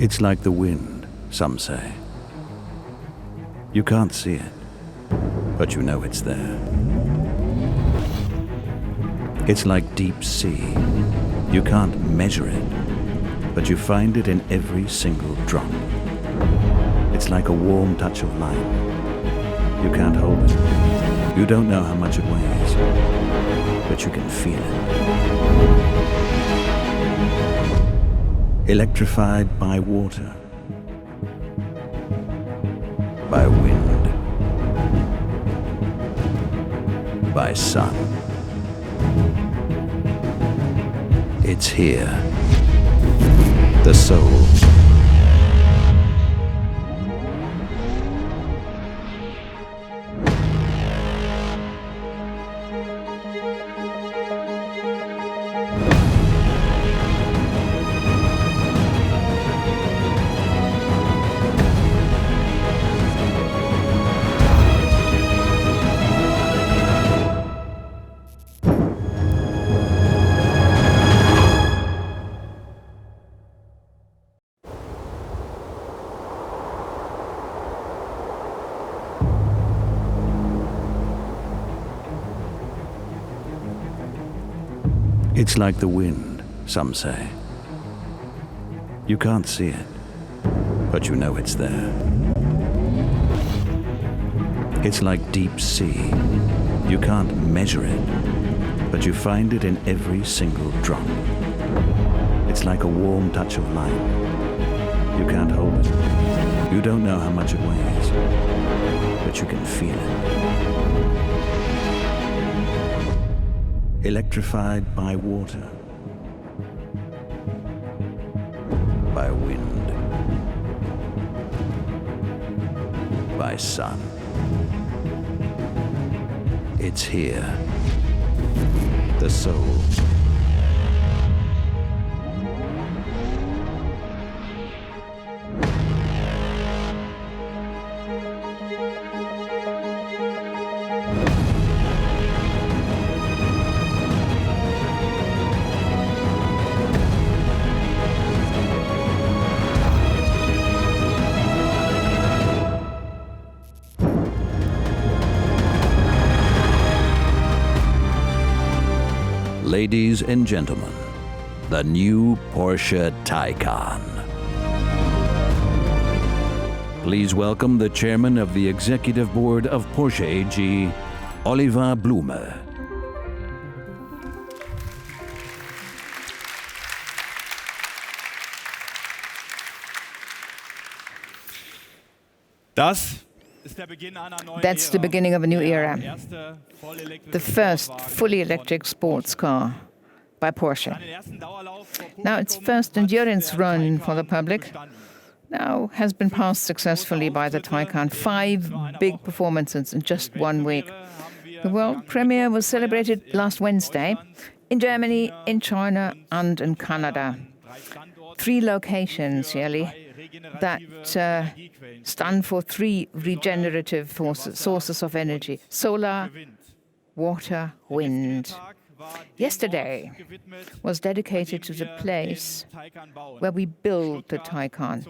It's like the wind, some say. You can't see it, but you know it's there. It's like deep sea. You can't measure it, but you find it in every single drop. It's like a warm touch of light. You can't hold it. You don't know how much it weighs, but you can feel it. Electrified by water, by wind, by sun. It's here, the soul. It's like the wind, some say. You can't see it, but you know it's there. It's like deep sea. You can't measure it, but you find it in every single drop. It's like a warm touch of light. You can't hold it. You don't know how much it weighs, but you can feel it. Electrified by water, by wind, by sun. It's here, the soul. Ladies and gentlemen, the new Porsche Taycan. Please welcome the chairman of the executive board of Porsche AG, Oliver Blume. That's the beginning of a new era. The first fully electric sports car by Porsche. Now its first endurance run for the public now has been passed successfully by the Taycan. 5 big performances in just 1 week. The world premiere was celebrated last Wednesday in Germany, in China and in Canada. 3 locations really that stand for 3 regenerative sources of energy: solar, water, wind. Yesterday was dedicated to the place where we built the Taycan,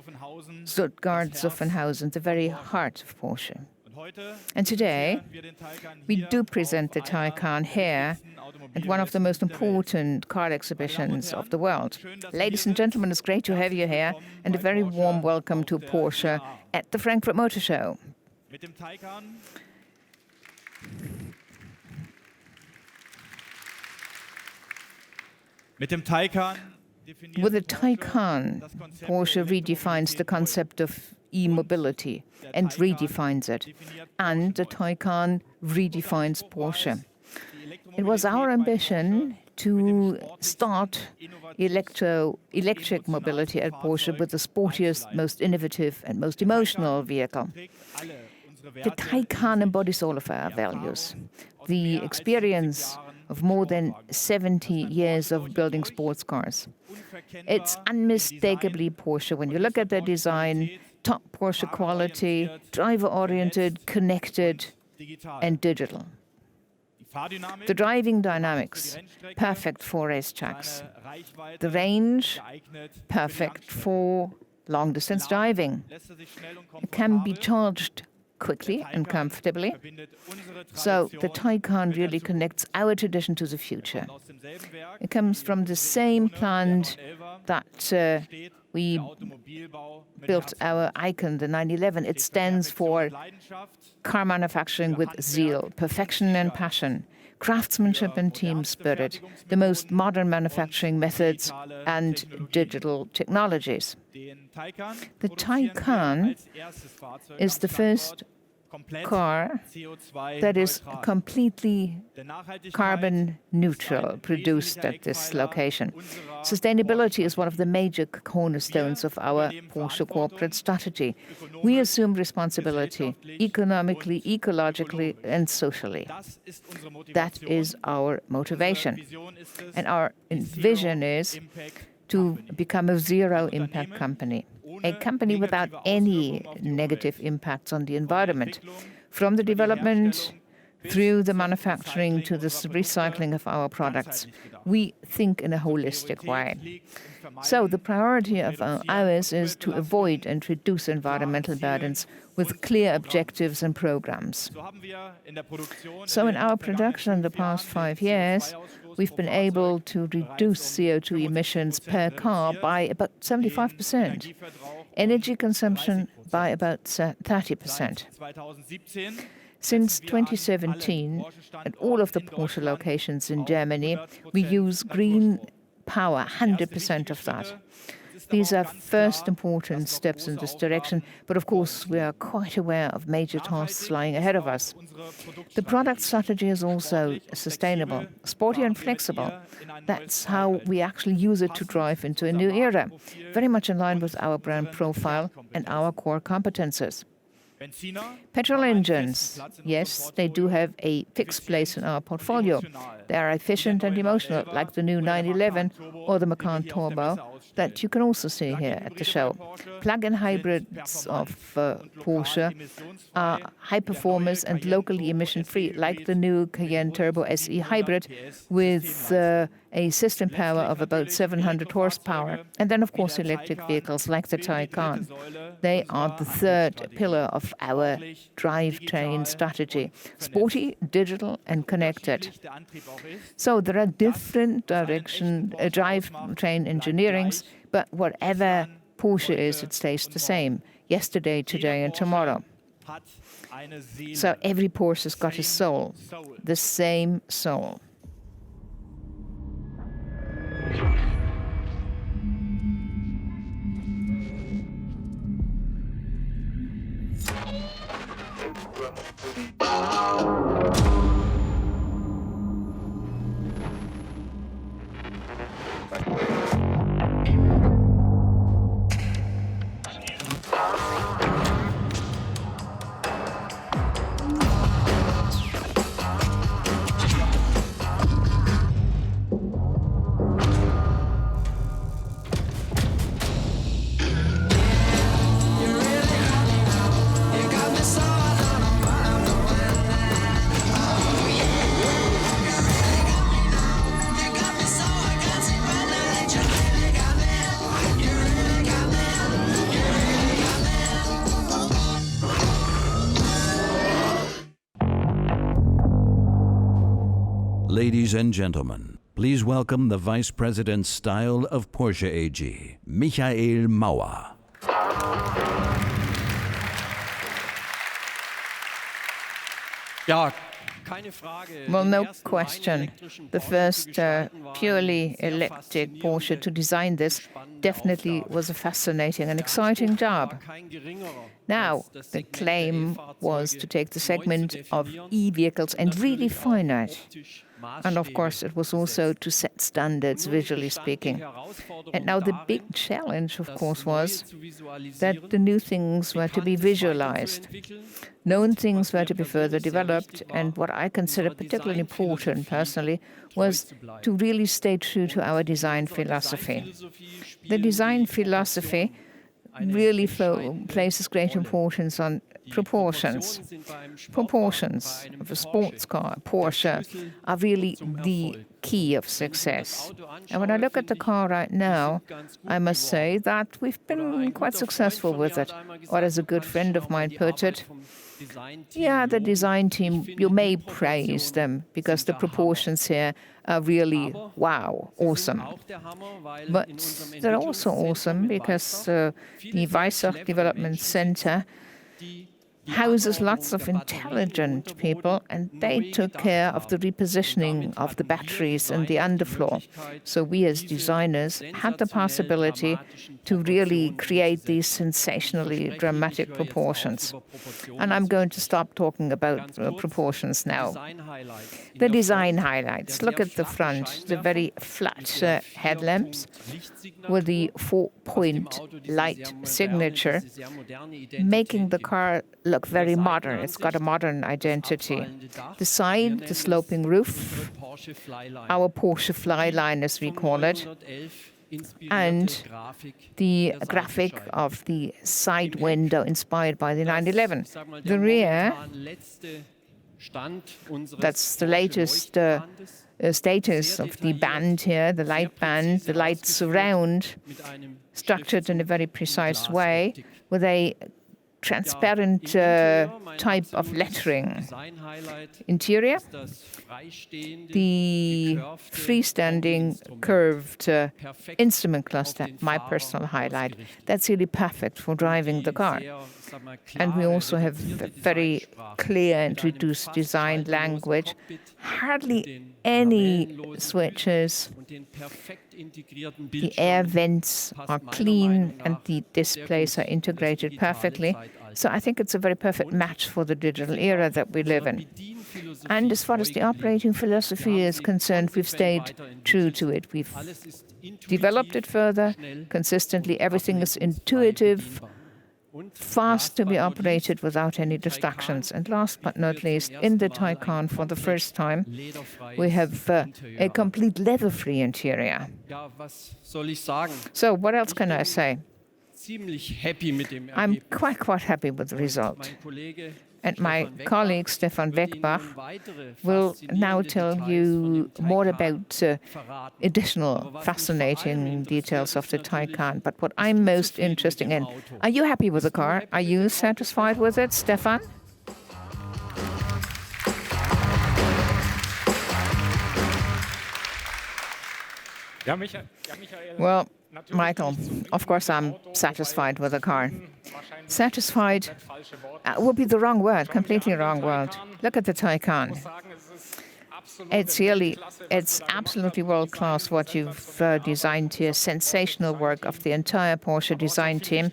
Stuttgart-Zuffenhausen, the very heart of Porsche. And today, we do present the Taycan here at one of the most important car exhibitions of the world. Ladies and gentlemen, it's great to have you here, and a very warm welcome to Porsche at the Frankfurt Motor Show. With the Taycan, Porsche redefines the concept of e-mobility and redefines it. And the Taycan redefines Porsche. It was our ambition to start electric mobility at Porsche with the sportiest, most innovative and most emotional vehicle. The Taycan embodies all of our values. The experience of more than 70 years of building sports cars. It's unmistakably Porsche. When you look at the design, top Porsche quality, driver-oriented, connected, and digital. The driving dynamics, perfect for racetracks. The range, perfect for long-distance driving. It can be charged quickly and comfortably. So the Taycan really connects our tradition to the future. It comes from the same plant that we built our icon, the 911. It stands for car manufacturing with zeal, perfection and passion, craftsmanship and team spirit, the most modern manufacturing methods and digital technologies. The Taycan is the first car that is completely carbon neutral, produced at this location. Sustainability is one of the major cornerstones of our Porsche corporate strategy. We assume responsibility economically, ecologically, and socially. That is our motivation. And our vision is to become a zero-impact company. A company without any negative impacts on the environment, from the development through the manufacturing to the recycling of our products. We think in a holistic way. So the priority of ours is to avoid and reduce environmental burdens with clear objectives and programs. So in our production in the past 5 years, we've been able to reduce CO2 emissions per car by about 75%, energy consumption by about 30%. Since 2017, at all of the Porsche locations in Germany, we use green power, 100% of that. These are first important steps in this direction, but of course we are quite aware of major tasks lying ahead of us. The product strategy is also sustainable, sporty and flexible. That's how we actually use it to drive into a new era, very much in line with our brand profile and our core competences. Petrol engines, yes, they do have a fixed place in our portfolio. They are efficient and emotional, like the new 911 or the Macan Turbo that you can also see here at the show. Plug-in hybrids of Porsche are high performers and locally emission-free, like the new Cayenne Turbo S E-Hybrid with a system power of about 700 horsepower. And then, of course, electric vehicles like the Taycan. They are the third pillar of our drivetrain strategy, sporty, digital, and connected. So there are different drivetrain engineerings, but whatever Porsche is, it stays the same, yesterday, today, and tomorrow. So every Porsche has got a soul, the same soul. Ladies and gentlemen, please welcome the Vice President Style of Porsche AG, Michael Mauer. Well, no question. The first purely electric Porsche to design this definitely was a fascinating and exciting job. Now, the claim was to take the segment of e-vehicles and redefine it. And of course, it was also to set standards, visually speaking. And now the big challenge, of course, was that the new things were to be visualized. Known things were to be further developed, and what I consider particularly important personally was to really stay true to our design philosophy. The design philosophy really places great importance on proportions. Proportions of a sports car, Porsche, are really the key of success. And when I look at the car right now, I must say that we've been quite successful with it. Or as a good friend of mine put it, yeah, the design team, you may praise them because the proportions here are really, wow, awesome. But they're also awesome because the Weissach Development Center houses lots of intelligent people, and they took care of the repositioning of the batteries and the underfloor. So we as designers had the possibility to really create these sensationally dramatic proportions. And I'm going to stop talking about proportions now. The design highlights. Look at the front, the very flat headlamps with the 4-point light signature, making the car look very modern. It's got a modern identity. The side, the sloping roof, our Porsche flyline as we call it, and the graphic of the side window inspired by the 911. The rear, that's the latest status of the band here, the light band, the light surround, structured in a very precise way with a transparent type of lettering. Interior, the freestanding curved instrument cluster, my personal highlight. That's really perfect for driving the car. And we also have very clear and reduced design language, hardly any switches. The air vents are clean and the displays are integrated perfectly. So I think it's a very perfect match for the digital era that we live in. And as far as the operating philosophy is concerned, we've stayed true to it. We've developed it further consistently. Everything is intuitive, fast to be operated without any distractions. And last but not least, in the Taycan, for the first time, we have a complete leather-free interior. So what else can I say? I'm quite happy with the result. And my colleague Stefan Beckbach will now tell you more about additional fascinating details of the Taycan. But what I'm most interested in, are you happy with the car? Are you satisfied with it, Stefan? Well, Michael, of course I'm satisfied with the car. Satisfied would be the wrong word, completely wrong word. Look at the Taycan. It's absolutely world-class what you've designed here. Sensational work of the entire Porsche design team.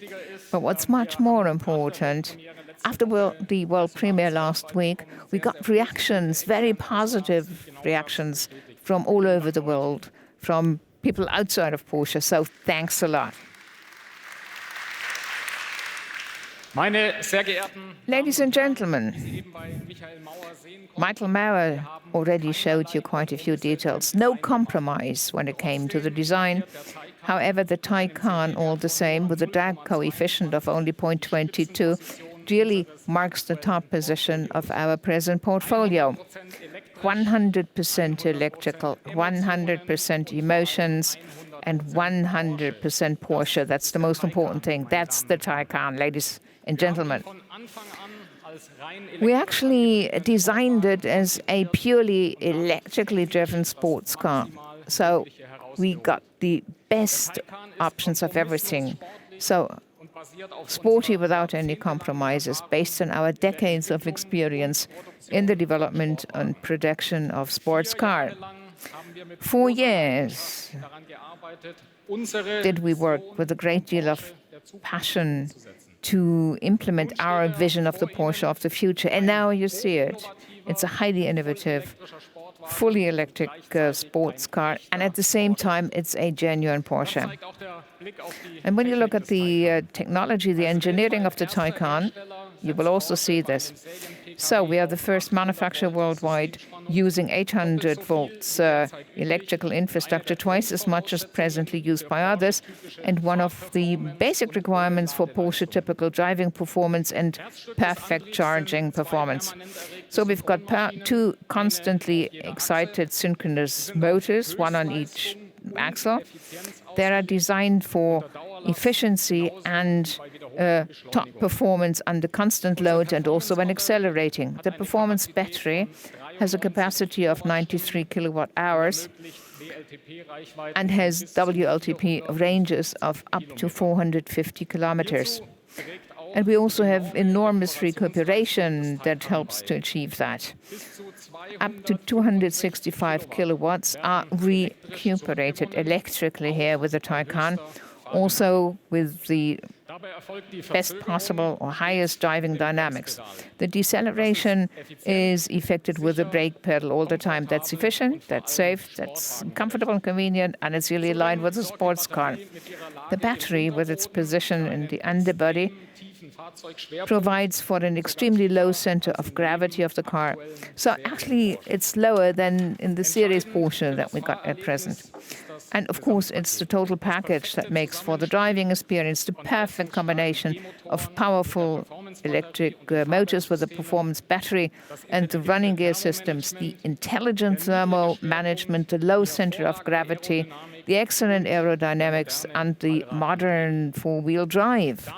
But what's much more important, after the world premiere last week, we got reactions, very positive reactions from all over the world, from people outside of Porsche. So thanks a lot. Ladies and gentlemen, Michael Mauer already showed you quite a few details. No compromise when it came to the design. However, the Taycan, all the same, with a drag coefficient of only 0.22, really marks the top position of our present portfolio. 100% electrical, 100% emotions, and 100% Porsche. That's the most important thing. That's the Taycan, ladies and gentlemen. We actually designed it as a purely electrically driven sports car. So we got the best options of everything. So sporty without any compromises, based on our decades of experience in the development and production of sports car. 4 years did we work with a great deal of passion to implement our vision of the Porsche of the future. And now you see it. It's a highly innovative, fully electric sports car, and at the same time, it's a genuine Porsche. And when you look at the technology, the engineering of the Taycan, you will also see this. So we are the first manufacturer worldwide using 800 volts electrical infrastructure, twice as much as presently used by others, and one of the basic requirements for Porsche typical driving performance and perfect charging performance. So we've got two constantly excited synchronous motors, one on each axle. They are designed for efficiency and top performance under constant load and also when accelerating. The performance battery has a capacity of 93 kilowatt hours and has WLTP ranges of up to 450 kilometers. And we also have enormous recuperation that helps to achieve that. Up to 265 kilowatts are recuperated electrically here with the Taycan, also with the best possible or highest driving dynamics. The deceleration is effected with the brake pedal all the time. That's efficient, that's safe, that's comfortable and convenient, and it's really aligned with a sports car. The battery, with its position in the underbody, provides for an extremely low center of gravity of the car. So actually, it's lower than in the series Porsche that we got at present. And of course, it's the total package that makes for the driving experience the perfect combination of powerful electric motors with a performance battery and the running gear systems, the intelligent thermal management, the low center of gravity, the excellent aerodynamics, and the modern four-wheel drive.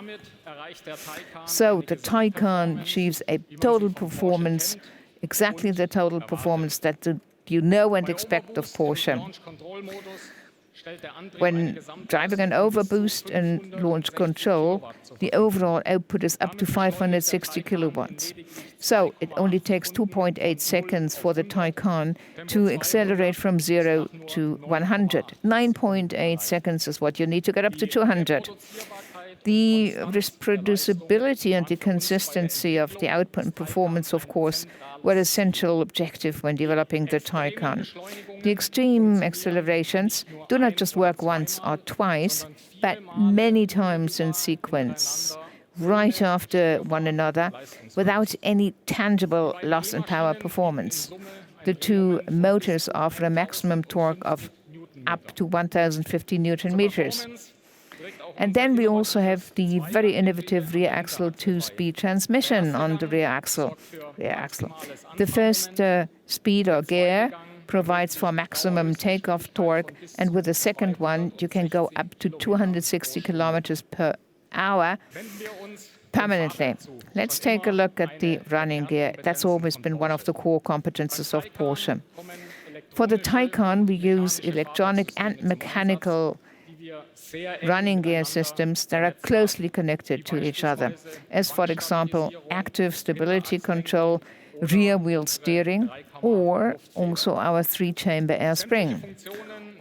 So the Taycan achieves a total performance, exactly the total performance that you know and expect of Porsche. When driving an overboost and launch control, the overall output is up to 560 kilowatts. So it only takes 2.8 seconds for the Taycan to accelerate from 0 to 100. 9.8 seconds is what you need to get up to 200. The reproducibility and the consistency of the output and performance, of course, were essential objective when developing the Taycan. The extreme accelerations do not just work once or twice, but many times in sequence, right after one another, without any tangible loss in power performance. The two motors offer a maximum torque of up to 1,050 Newton meters. And then we also have the very innovative rear axle two-speed transmission on the rear axle. The first speed or gear provides for maximum takeoff torque, and with the second one, you can go up to 260 kilometers per hour permanently. Let's take a look at the running gear. That's always been one of the core competences of Porsche. For the Taycan, we use electronic and mechanical running gear systems that are closely connected to each other, as for example, active stability control, rear wheel steering, or also our three-chamber air spring.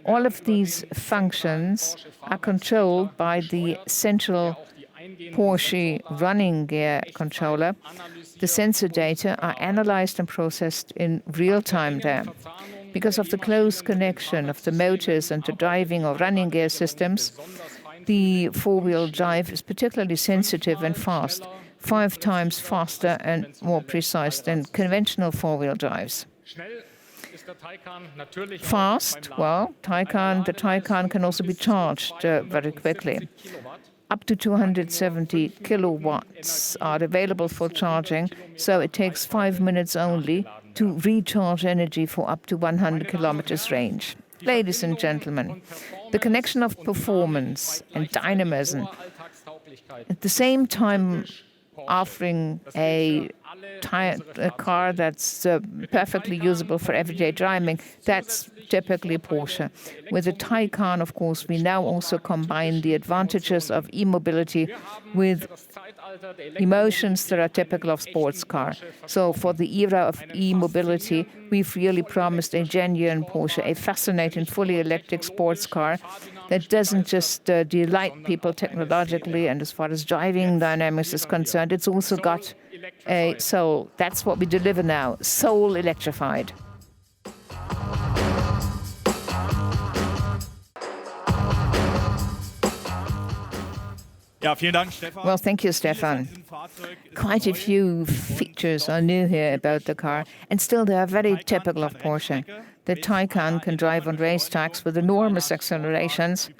All of these functions are controlled by the central Porsche running gear controller. The sensor data are analyzed and processed in real time there. Because of the close connection of the motors and the driving or running gear systems, the four-wheel drive is particularly sensitive and fast, 5 times faster and more precise than conventional four-wheel drives. Fast? Well, the Taycan can also be charged very quickly. Up to 270 kilowatts are available for charging, so it takes 5 minutes only to recharge energy for up to 100 kilometers range. Ladies and gentlemen, the connection of performance and dynamism, at the same time offering a car that's perfectly usable for everyday driving, that's typically Porsche. With the Taycan, of course, we now also combine the advantages of e-mobility with emotions that are typical of sports car. So for the era of e-mobility, we've really promised a genuine Porsche, a fascinating, fully electric sports car that doesn't just delight people technologically and as far as driving dynamics is concerned, it's also got a soul. That's what we deliver now, soul electrified. Ja, vielen Dank, Stefan. Well, thank you, Stefan. Quite a few features are new here about the car, and still they are very typical of Porsche. The Taycan can drive on racetracks with enormous accelerations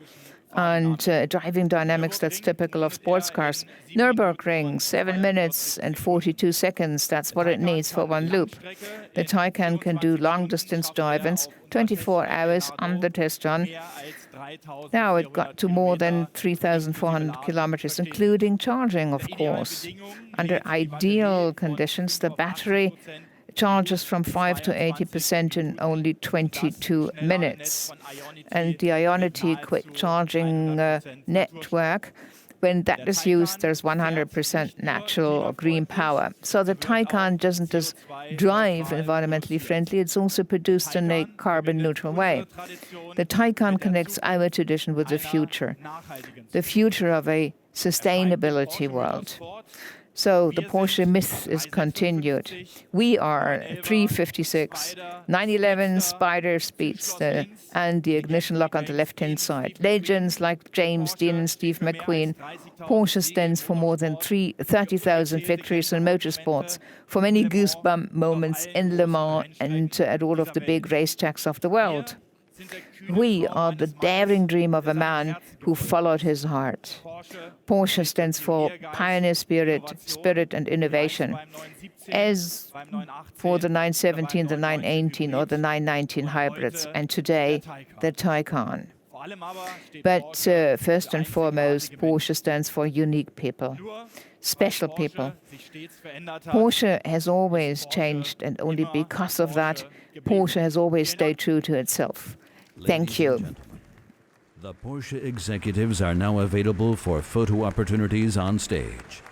and driving dynamics that's typical of sports cars. Nürburgring, 7 minutes and 42 seconds, that's what it needs for one loop. The Taycan can do long-distance drive-ins, 24 hours on the test run. Now it got to more than 3,400 kilometers, including charging, of course. Under ideal conditions, the battery charges from 5 to 80% in only 22 minutes. And the Ionity quick charging network, when that is used, there's 100% natural or green power. So the Taycan doesn't just drive environmentally friendly, it's also produced in a carbon neutral way. The Taycan connects our tradition with the future of a sustainability world. So the Porsche myth is continued. We are 356, 911 Spider Speedster, and the ignition lock on the left-hand side. Legends like James Dean and Steve McQueen. Porsche stands for more than 30,000 victories in motorsports, for many goosebump moments in Le Mans and at all of the big racetracks of the world. We are the daring dream of a man who followed his heart. Porsche stands for pioneer spirit and innovation. As for the 917, the 918 or the 919 hybrids, and today the Taycan. But first and foremost, Porsche stands for unique people, special people. Porsche has always changed, and only because of that, Porsche has always stayed true to itself. Thank you. The Porsche executives are now available for photo opportunities on stage.